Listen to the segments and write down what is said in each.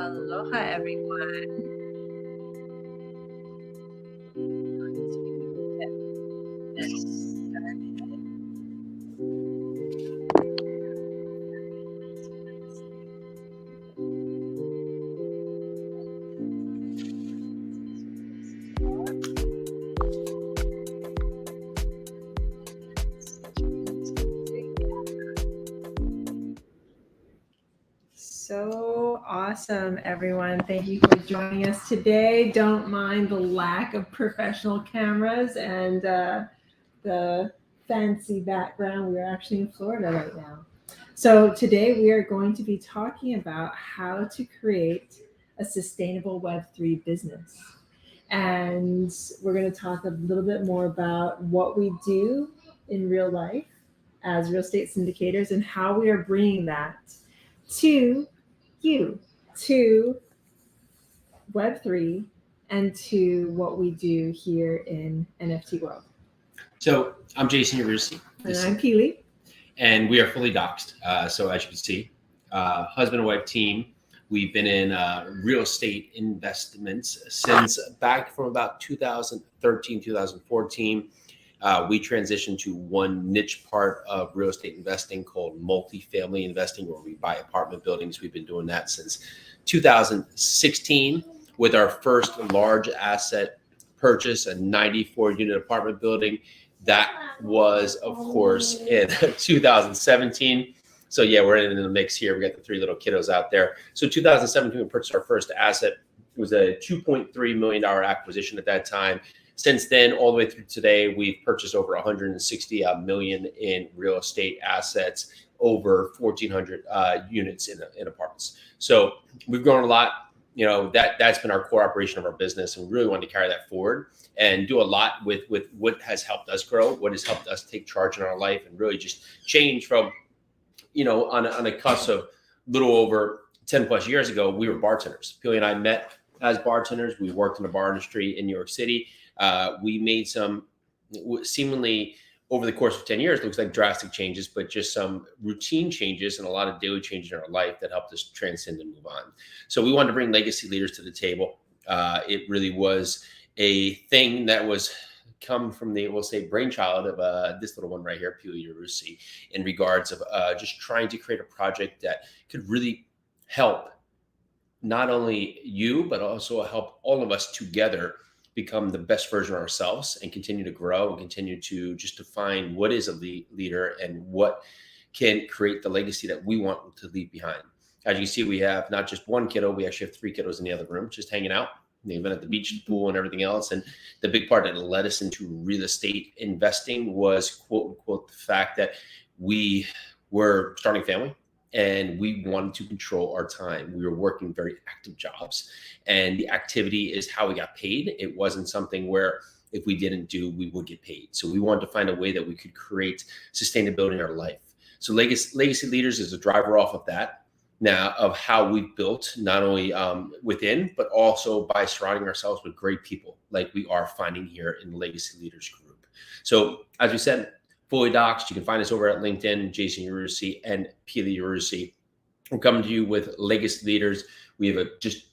Aloha, everyone. So awesome, everyone. Thank you for joining us today. Don't mind the lack of professional cameras and the fancy background. We're actually in Florida right now. So, today we are going to be talking about how to create a sustainable Web3 business. And we're going to talk a little bit more about what we do in real life as real estate syndicators and how we are bringing that to you, to Web3, and to what we do here in NFT World. So I'm Jason Yarusi. And I'm Keely. And we are fully doxed. So as you can see, husband and wife team. We've been in real estate investments since back from about 2013, 2014. We transitioned to one niche part of real estate investing called multifamily investing, where we buy apartment buildings. We've been doing that since 2016 with our first large asset purchase, a 94-unit apartment building. That was, of course, in 2017. So yeah, we're in the mix here. We got the three little kiddos out there. So 2017, we purchased our first asset. It was a $2.3 million acquisition at that time. Since then, all the way through today, we've purchased over 160 million in real estate assets, over 1,400 units in apartments. So we've grown a lot. You know, that's been our core operation of our business, and we really wanted to carry that forward and do a lot with what has helped us grow, what has helped us take charge in our life, and really just change from, you know, on a cusp of little over 10 plus years ago, we were bartenders. Peely and I met as bartenders. We worked in the bar industry in New York City. We made some seemingly over the course of 10 years, looks like drastic changes, but just some routine changes and a lot of daily changes in our life that helped us transcend and move on. So we wanted to bring legacy leaders to the table. It really was a thing that was come from the, we'll say, brainchild of this little one right here, Peely Yarusi, in regards of just trying to create a project that could really help not only you, but also help all of us together become the best version of ourselves and continue to grow and continue to just define what is a leader and what can create the legacy that we want to leave behind. As you can see, we have not just one kiddo, we actually have three kiddos in the other room, just hanging out. They've been at the beach, the pool, and everything else. And the big part that led us into real estate investing was, quote unquote, the fact that we were starting a family and we wanted to control our time. We were working very active jobs, and the activity is how we got paid. It wasn't something where if we didn't do, we would get paid. So we wanted to find a way that we could create sustainability in our life. So Legacy Leaders is a driver off of that. Now, of how we've built not only within, but also by surrounding ourselves with great people like we are finding here in the Legacy Leaders group. So as we said, fully doxed. You can find us over at LinkedIn, Jason Yarusi and Peely Yarusi. We're coming to you with Legacy Leaders. We have a just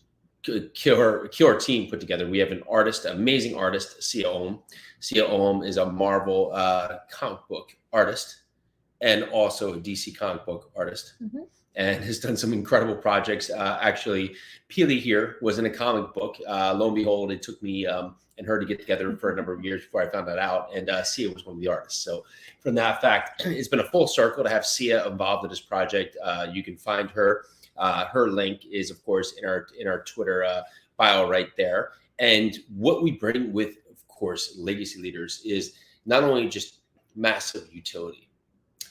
killer team put together. We have an artist, amazing artist, Sia Ohm. Sia Ohm is a Marvel comic book artist and also a DC comic book artist. Mm-hmm. And has done some incredible projects. Actually, Peely here was in a comic book. Lo and behold, it took me and her to get together for a number of years before I found that out. And Sia was one of the artists. So from that fact, it's been a full circle to have Sia involved in this project. You can find her. Her link is, of course, in our Twitter bio right there. And what we bring with, of course, Legacy Leaders is not only just massive utility.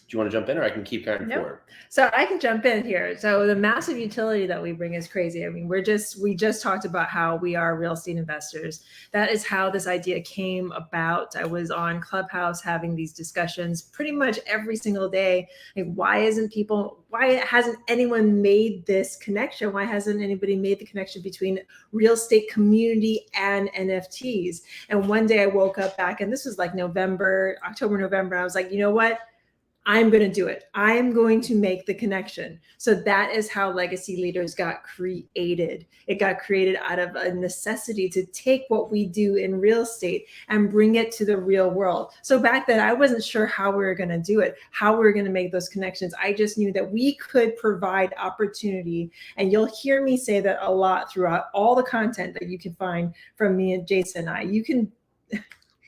Do you want to jump in, or I can keep carrying forward? So I can jump in here. So the massive utility that we bring is crazy. I mean, we just talked about how we are real estate investors. That is how this idea came about. I was on Clubhouse having these discussions pretty much every single day. Like, why hasn't anyone made this connection? Why hasn't anybody made the connection between real estate community and NFTs? And one day I woke up back, and this was like October, November. I was like, you know what? I'm going to do it. I am going to make the connection. So that is how Legacy Leaders got created. It got created out of a necessity to take what we do in real estate and bring it to the real world. So back then, I wasn't sure how we were going to do it, how we were going to make those connections. I just knew that we could provide opportunity. And you'll hear me say that a lot throughout all the content that you can find from me and Jason and I. You can,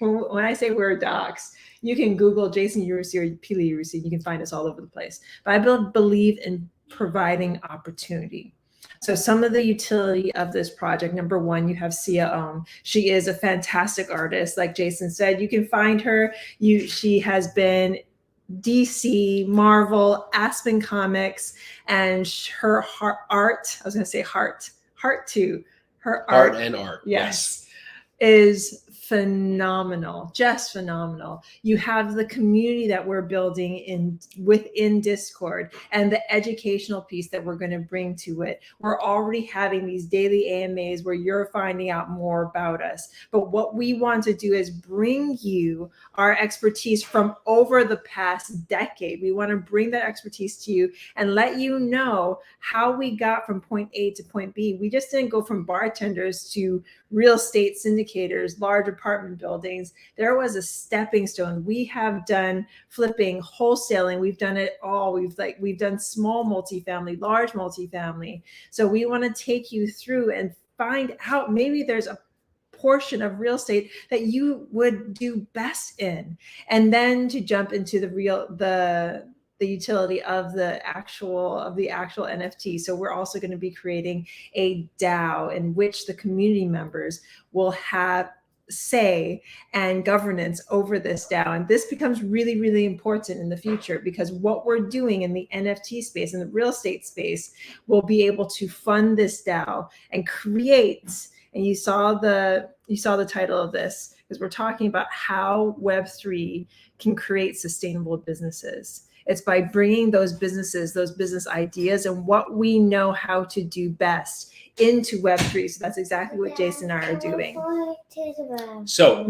when I say we're docs, you can Google Jason Yarusi or Pili Yarusi. You can find us all over the place. But I believe in providing opportunity. So some of the utility of this project, number one, you have Sia. She is a fantastic artist. Like Jason said, you can find her. She has been DC, Marvel, Aspen Comics, and her art, I was going to say heart too. Her art and art. Yes. Is phenomenal, just phenomenal. You have the community that we're building within Discord and the educational piece that we're going to bring to it. We're already having these daily AMAs where you're finding out more about us. But what we want to do is bring you our expertise from over the past decade. We want to bring that expertise to you and let you know how we got from point A to point B. We just didn't go from bartenders to real estate syndicators, large apartment buildings. There was a stepping stone. We have done flipping, wholesaling. We've done it all. We've done small multifamily, large multifamily. So we want to take you through and find out maybe there's a portion of real estate that you would do best in, and then to jump into the utility of the actual NFT. So we're also going to be creating a DAO in which the community members will have say and governance over this DAO. And this becomes really, really important in the future, because what we're doing in the NFT space and the real estate space will be able to fund this DAO and create. And you saw the title of this, because we're talking about how Web3 can create sustainable businesses. It's by bringing those businesses, those business ideas, and what we know how to do best into Web3. So that's exactly what Jason and I are doing. So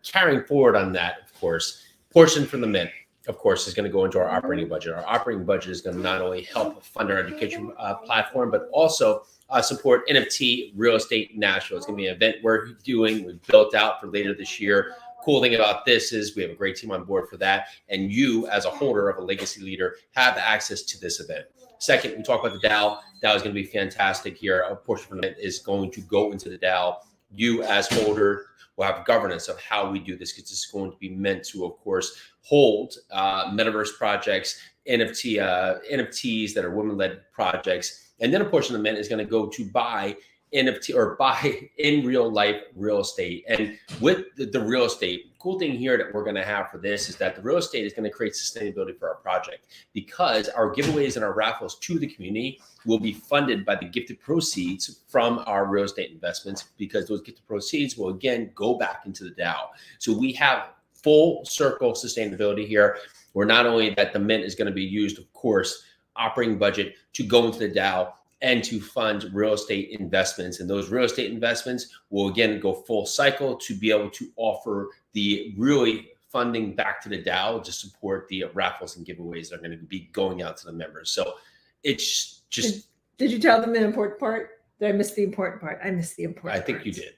carrying forward on that, of course, portion from the Mint, of course, is going to go into our operating budget. Our operating budget is going to not only help fund our education platform, but also support NFT Real Estate Nashville. It's going to be an event we've built out for later this year. Cool thing about this is we have a great team on board for that. And you, as a holder of a Legacy Leader, have access to this event. Second, we talk about the DAO. DAO is going to be fantastic here. A portion from it is going to go into the DAO. You, as holder, will have governance of how we do this, because this is going to be meant to, of course, hold metaverse projects, NFTs that are women-led projects. And then a portion of the Mint is going to go to buy NFT or buy in real life real estate. And with the real estate, cool thing here that we're going to have for this is that the real estate is going to create sustainability for our project, because our giveaways and our raffles to the community will be funded by the gifted proceeds from our real estate investments, because those gifted proceeds will again go back into the DAO. So we have full circle sustainability here. Where not only that the Mint is going to be used, of course, operating budget to go into the DAO and to fund real estate investments. And those real estate investments will again go full cycle to be able to offer the really funding back to the DAO to support the raffles and giveaways that are going to be going out to the members. So it's just. Did you tell them the important part? Did I miss the important part? I missed the important part. I think you did.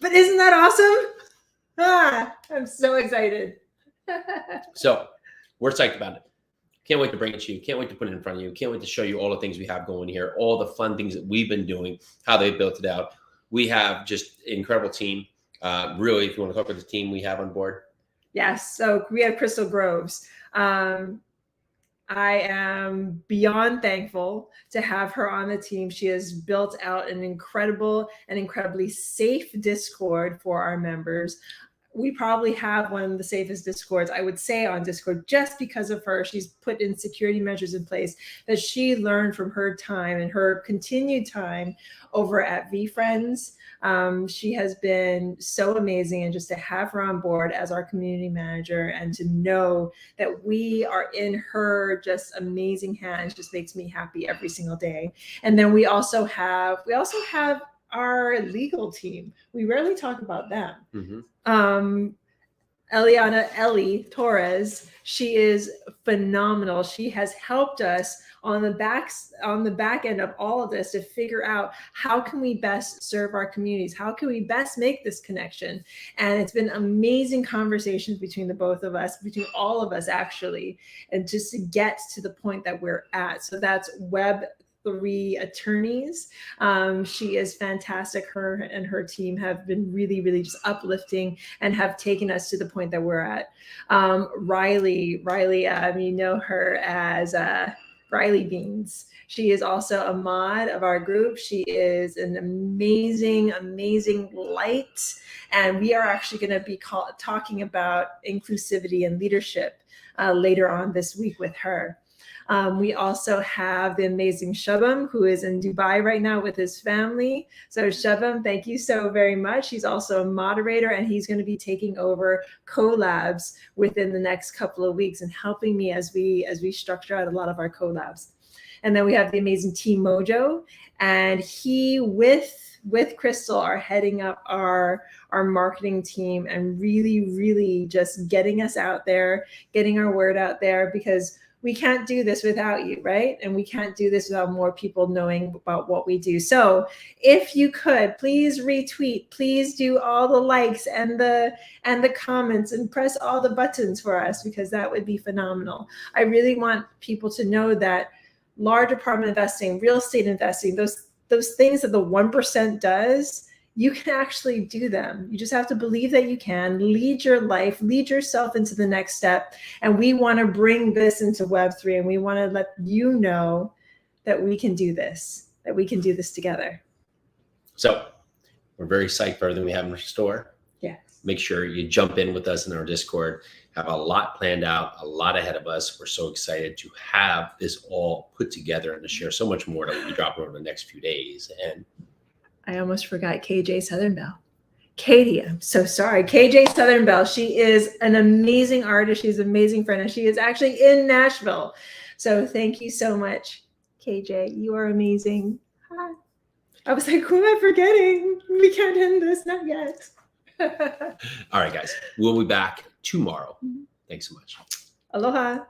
But isn't that awesome? I'm so excited. So we're psyched about it. Can't wait to bring it to you. Can't wait to put it in front of you. Can't wait to show you all the things we have going here, all the fun things that we've been doing, how they built it out. We have just an incredible team. Really, if you want to talk about the team we have on board. Yes. So we have Crystal Groves. I am beyond thankful to have her on the team. She has built out an incredible and incredibly safe Discord for our members. We probably have one of the safest Discords, I would say, on Discord, just because of her. She's put in security measures in place that she learned from her time and her continued time over at VFriends. She has been so amazing, and just to have her on board as our community manager and to know that we are in her just amazing hands just makes me happy every single day. And then we also have our legal team. We rarely talk about them. Mm-hmm. Ellie Torres. She is phenomenal. She has helped us on the back end of all of this to figure out how can we best serve our communities, how can we best make this connection. And it's been amazing conversations between the both of us, between all of us actually, and just to get to the point that we're at. So that's Web3 Attorneys. She is fantastic. Her and her team have been really, really just uplifting and have taken us to the point that we're at. Riley, you know her as Riley Beans. She is also a mod of our group. She is an amazing, amazing light. And we are actually going to be talking about inclusivity and leadership later on this week with her. We also have the amazing Shubham, who is in Dubai right now with his family. So Shubham, thank you so very much. He's also a moderator, and he's going to be taking over collabs within the next couple of weeks and helping me as we structure out a lot of our collabs. And then we have the amazing Team Mojo, and he with Crystal are heading up our marketing team and really just getting us out there, getting our word out there, because we can't do this without you, right? And we can't do this without more people knowing about what we do. So if you could, please retweet, please do all the likes and the comments and press all the buttons for us, because that would be phenomenal. I really want people to know that large apartment investing, real estate investing, those things that the 1% does, you can actually do them. You just have to believe that you can lead your life, lead yourself into the next step. And we want to bring this into Web3, and we want to let you know that we can do this, that we can do this together. So we're very psyched for everything we have in store. Yes. Make sure you jump in with us in our Discord. Have a lot planned out, a lot ahead of us. We're so excited to have this all put together and to share so much more that will be dropping over the next few days. And I almost forgot KJ Southern Belle. Katie, I'm so sorry. KJ Southern Belle. She is an amazing artist. She's an amazing friend, and she is actually in Nashville. So thank you so much, KJ. You are amazing. Hi. I was like, who am I forgetting? We can't end this, not yet. all right, guys, we'll be back tomorrow. Thanks so much. Aloha.